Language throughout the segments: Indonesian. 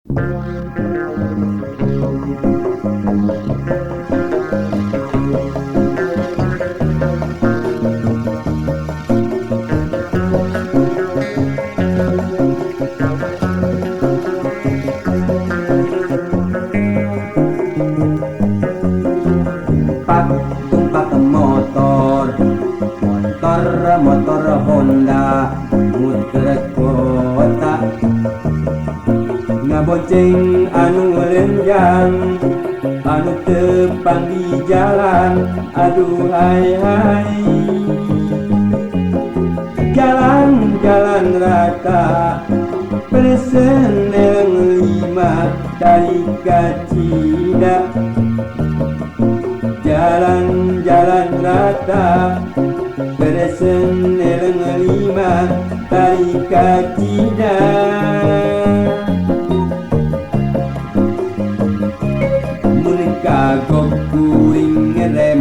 Tumpak motor Honda muter kota ngabonceng anu lenjang anu tepang di jalan. Aduh hai hai, jalan rata perseneng 5 dari Kacida. Jalan rata perseneng 5 dari Kacida. Mun kagok kuring ngerem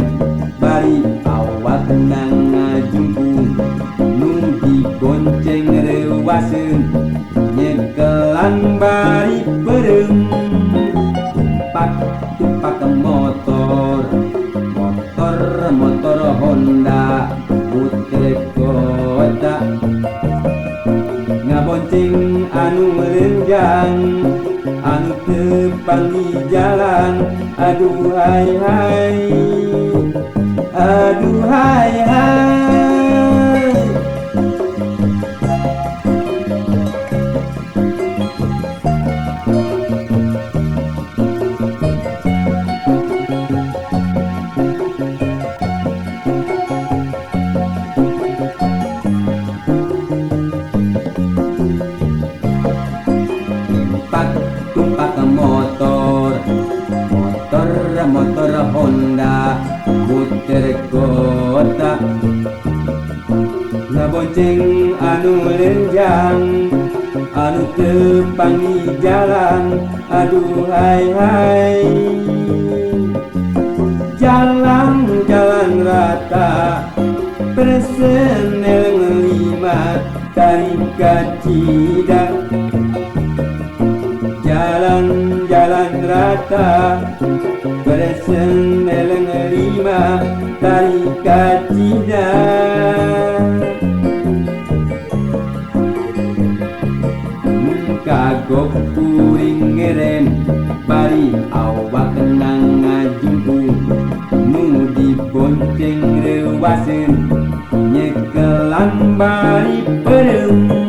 bari awak nang ngajungkung nu dibonceng reuaseun nyekelan bari beureum. Tumpak motor Honda muter kota ngabonceng anu melenjang anu tepang di jalan. Aduh hai hai, aduh hai hai. Tumpak motor Honda muter kota ngabonceng anu lenjang anu tepang di jalan. Aduh hai hai, jalan rata perseneng 5 dari Kacida. Jalan rata perseneng 5 dari Kacida. Kagok kuring ngerem bari awak nang ngajungkung nu dibonceng reuaseun nyekelan bari beureum.